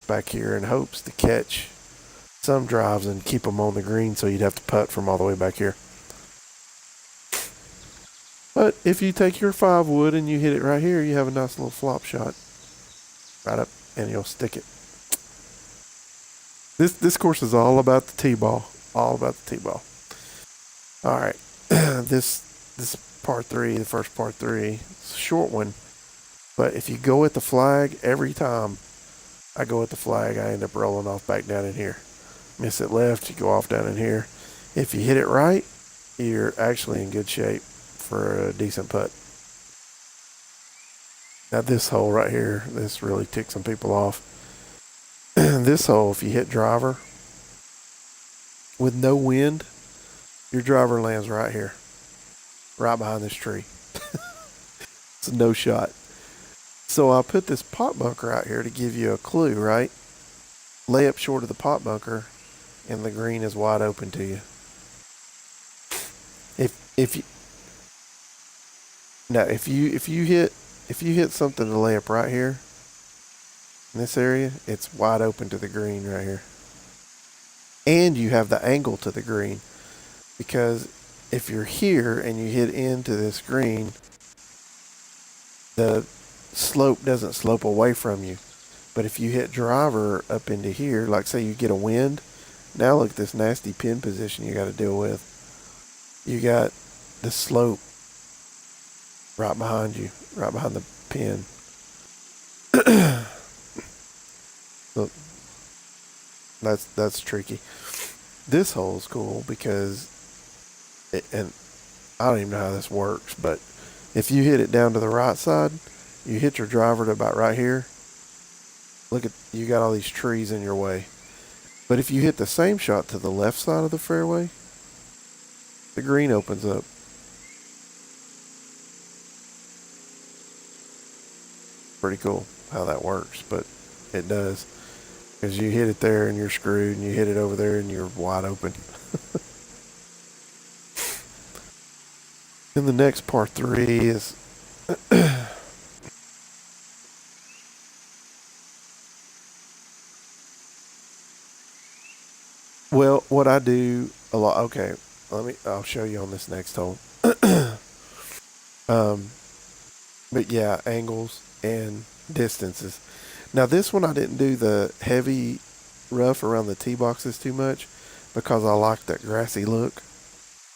back here in hopes to catch some drives and keep them on the green, so you'd have to putt from all the way back here. But if you take your 5 wood and you hit it right here, you have a nice little flop shot right up, and you'll stick it. This course is all about the tee ball, all about the tee ball. All right, this par three, the first par three, it's a short one, but if you go at the flag every time, I go at the flag, I end up rolling off back down in here. Miss it left, you go off down in here. If you hit it right, you're actually in good shape for a decent putt. Now this hole right here, this really ticks some people off. This hole, if you hit driver with no wind, your driver lands right here, right behind this tree. It's a no shot. So I put this pot bunker out here to give you a clue, right? Lay up short of the pot bunker, and the green is wide open to you. If you hit something to lay up right here in this area, it's wide open to the green right here. And you have the angle to the green, because if you're here and you hit into this green, the slope doesn't slope away from you. But if you hit driver up into here, like say you get a wind, now look at this nasty pin position you got to deal with. You got the slope right behind you, right behind the pin. Look, that's tricky. This hole's cool because, and I don't even know how this works, but if you hit it down to the right side, you hit your driver to about right here. Look at, you got all these trees in your way. But if you hit the same shot to the left side of the fairway, the green opens up. Pretty cool how that works, but it does. Because you hit it there and you're screwed, and you hit it over there and you're wide open. Then the next par three is well, what I do a lot. Okay, I'll show you on this next hole. But yeah, angles and distances. Now this one I didn't do the heavy rough around the tee boxes too much, because I like that grassy look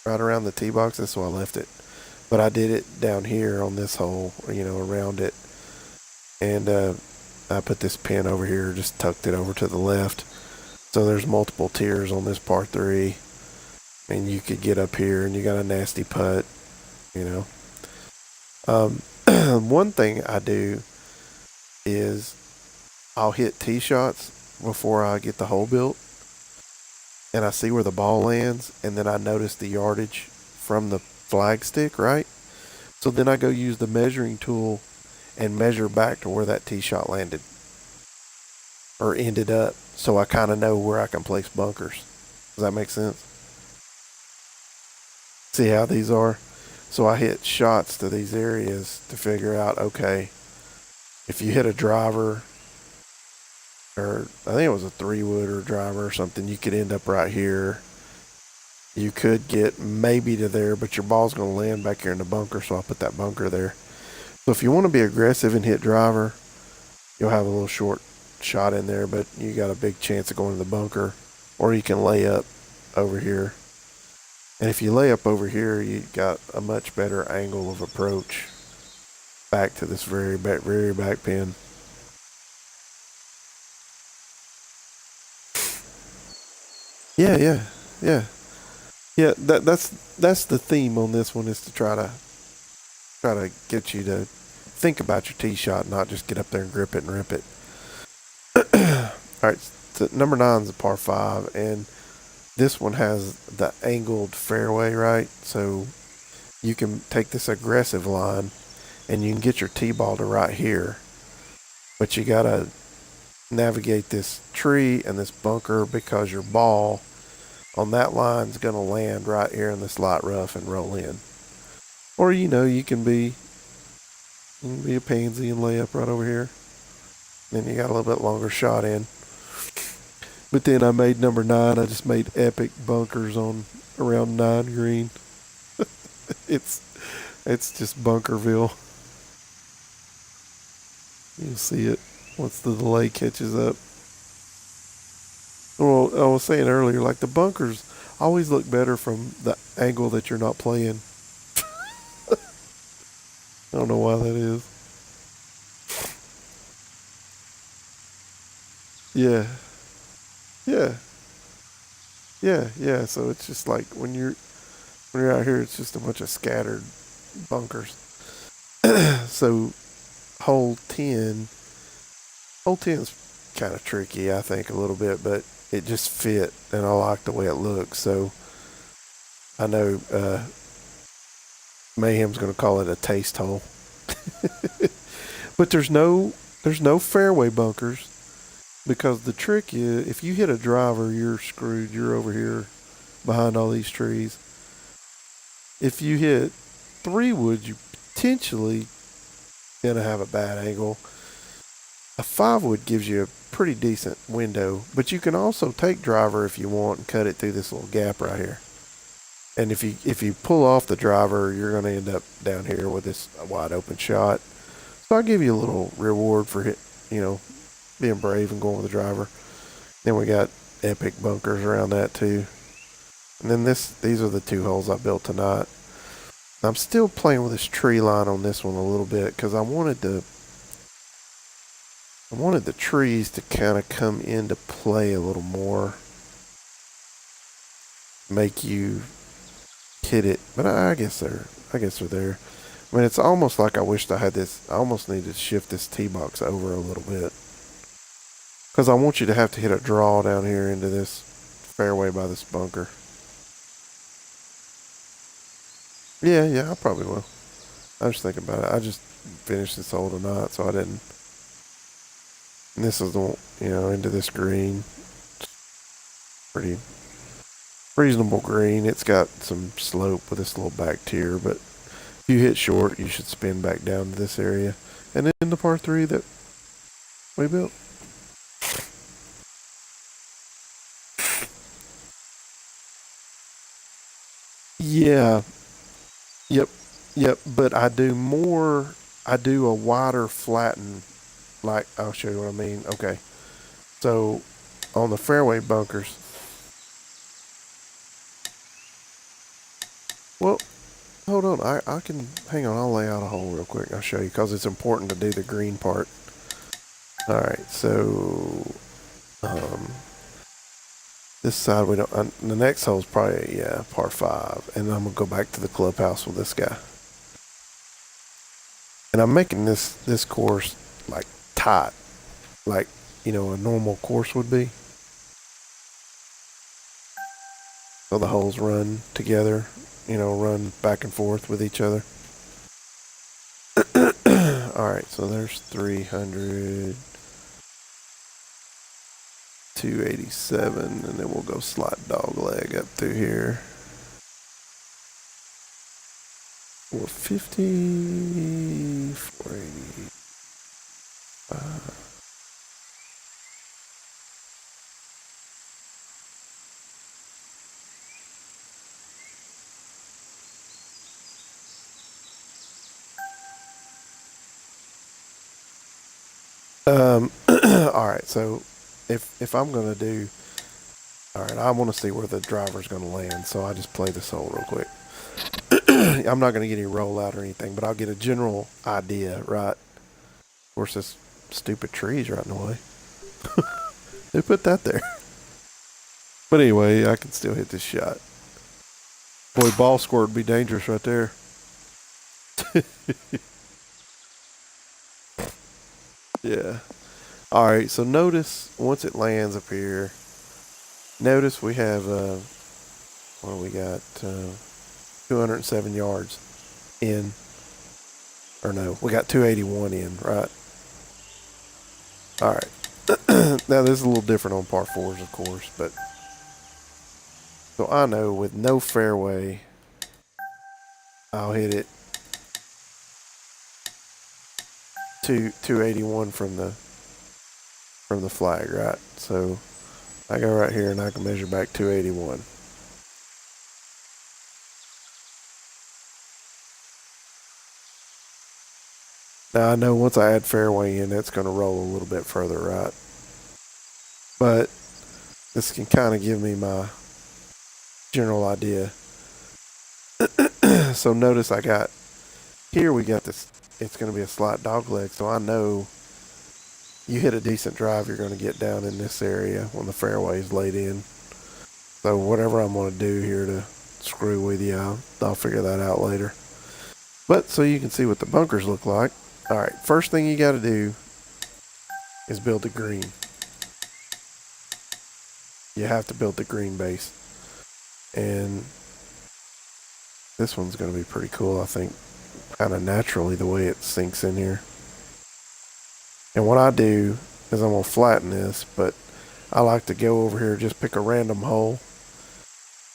right around the tee boxes, so I left it. But I did it down here on this hole, around it. And I put this pin over here, just tucked it over to the left. So there's multiple tiers on this par three. And you could get up here and you got a nasty putt, One thing I do is I'll hit tee shots before I get the hole built. And I see where the ball lands, and then I notice the yardage from the flag stick, right? So then I go use the measuring tool and measure back to where that tee shot landed or ended up, so I kind of know where I can place bunkers. Does that make sense? See how these are? So I hit shots to these areas to figure out, okay, if you hit a driver, or I think it was a 3-wood or driver or something, you could end up right here. You could get maybe to there, but your ball's going to land back here in the bunker, so I'll put that bunker there. So if you want to be aggressive and hit driver, you'll have a little short shot in there, but you got a big chance of going to the bunker, or you can lay up over here. And if you lay up over here, you got a much better angle of approach back to this very back pin. Yeah. That's the theme on this one, is to try to get you to think about your tee shot, not just get up there and grip it and rip it. All right, so number 9 is a par 5, and this one has the angled fairway, right? So you can take this aggressive line and you can get your tee ball to right here, but you gotta navigate this tree and this bunker, because your ball on that line is going to land right here in this light rough and roll in. Or you can be a pansy and lay up right over here. Then you got a little bit longer shot in. But then I made number 9. I just made epic bunkers on around 9 green. It's it's just Bunkerville. You'll see it once the delay catches up. Well, I was saying earlier, like the bunkers always look better from the angle that you're not playing. I don't know why that is. Yeah, yeah, yeah. So it's just like when you're out here, it's just a bunch of scattered bunkers. So hole 10, hole 10's kind of tricky, I think, a little bit, but it just fit, and I like the way it looks. So I know Mayhem's going to call it a taste hole, but there's no fairway bunkers because the trick is if you hit a driver, you're screwed. You're over here behind all these trees. If you hit 3 wood, you potentially gonna have a bad angle. A 5 wood gives you a pretty decent window, but you can also take driver if you want and cut it through this little gap right here. And if you pull off the driver, you're gonna end up down here with this wide open shot. So I'll give you a little reward for being brave and going with the driver. Then we got epic bunkers around that too. And then these are the 2 holes I built tonight. I'm still playing with this tree line on this one a little bit because I wanted the trees to kind of come into play a little more, make you hit it. But I guess they're there. I mean, it's almost like I wished I had this. I almost need to shift this tee box over a little bit because I want you to have to hit a draw down here into this fairway by this bunker. Yeah, I probably will. I was thinking about it. I just finished this hole tonight, so I didn't. And this is into this green. Pretty reasonable green. It's got some slope with this little back tier, but if you hit short, you should spin back down to this area. And then the par 3 that we built. Yeah, yep, yep. But I do a wider flatten, like, I'll show you what I mean. Okay. So on the fairway bunkers, well, hold on. I can, hang on. I'll lay out a hole real quick. I'll show you because it's important to do the green part. All right. So, um, this side we don't. The next hole is probably par 5, and I'm gonna go back to the clubhouse with this guy. And I'm making this course like tight, like a normal course would be. So the holes run together, run back and forth with each other. All right, so there's 300, 287, and then we'll go slide dog leg up through here. 450, 480. All right, so if I'm gonna do, all right, I want to see where the driver's gonna land, so I just play this hole real quick. I'm not gonna get any rollout or anything, but I'll get a general idea, right? Of course, this stupid tree's right in the way. Who put that there? But anyway, I can still hit this shot. Boy, ball squirt would be dangerous right there. Yeah. All right, so notice once it lands up here, notice we have what do we got? 207 yards in, or no, we got 281 in, right? All right. Now this is a little different on par 4s, of course, but so I know with no fairway, I'll hit it 281 from the flag, right? So I go right here and I can measure back 281. Now I know once I add fairway in, it's going to roll a little bit further right. But this can kind of give me my general idea. So notice I got, here we got this, it's going to be a slight dog leg. So I know you hit a decent drive, you're going to get down in this area when the fairway is laid in. So whatever I'm going to do here to screw with you, I'll figure that out later. But so you can see what the bunkers look like. All right, first thing you got to do is build the green. You have to build the green base. And this one's going to be pretty cool, I think, kind of naturally the way it sinks in here. And what I do is I'm going to flatten this, but I like to go over here, just pick a random hole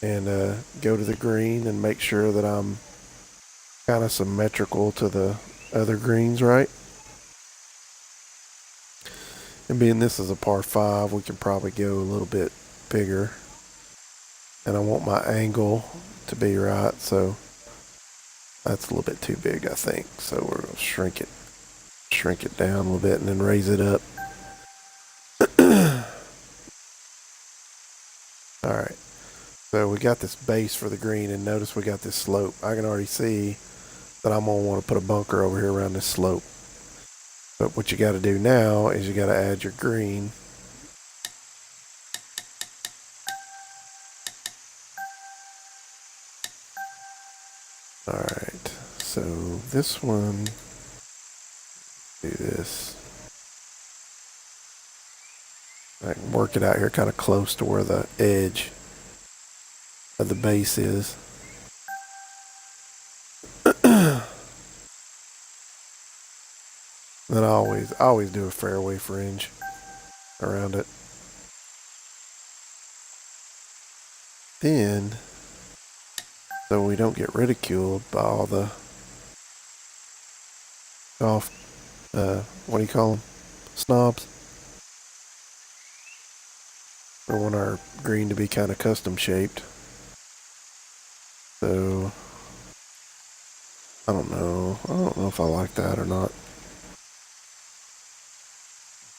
and go to the green and make sure that I'm kind of symmetrical to the other greens, right? And being this is a par 5, we can probably go a little bit bigger. And I want my angle to be right, so that's a little bit too big, I think. So we're going to shrink it down a little bit and then raise it up. All right. So we got this base for the green, and notice we got this slope. I can already see that I'm going to want to put a bunker over here around this slope. But what you got to do now is you got to add your green. All right. So this one, do this. I can work it out here kind of close to where the edge of the base is. Then I always do a fairway fringe around it. Then, so we don't get ridiculed by all the golf, what do you call them? Snobs. We want our green to be kind of custom shaped. So, I don't know if I like that or not.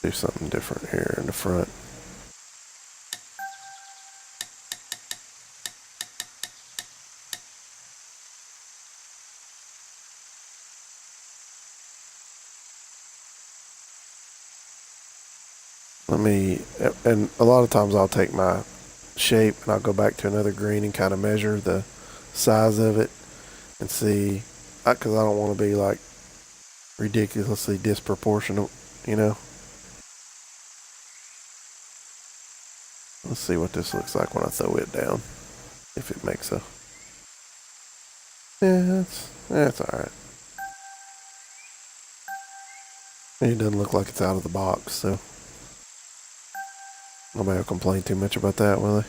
Do something different here in the front. And a lot of times I'll take my shape and I'll go back to another green and kind of measure the size of it and see, because I don't want to be like ridiculously disproportionate, you know. Let's see what this looks like when I throw it down, if it makes a, yeah, that's all right. It doesn't look like it's out of the box, so nobody will complain too much about that, will they?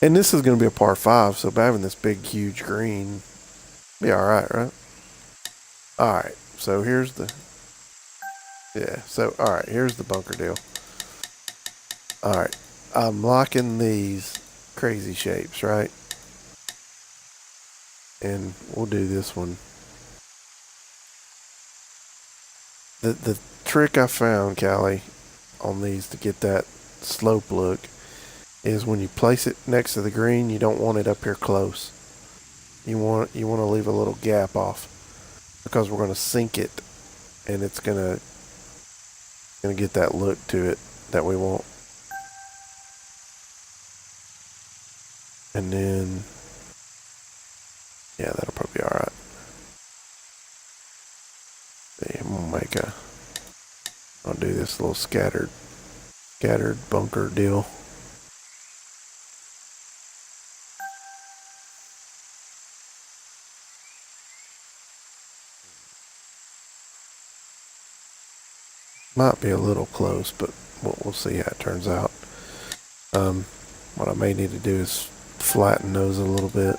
And this is going to be a par 5, so by having this big, huge green, be all right, right? All right, so here's the, yeah, so all right, here's the bunker deal. All right, I'm locking these crazy shapes, right? And we'll do this one. The trick I found, Callie, on these to get that slope look is when you place it next to the green, you don't want it up here close. You want to leave a little gap off because we're going to sink it, and it's gonna get that look to it that we want. And then, yeah, that'll probably be all right. See, I'll do this little scattered bunker deal. Might be a little close, but we'll see how it turns out. What I may need to do is flatten those a little bit.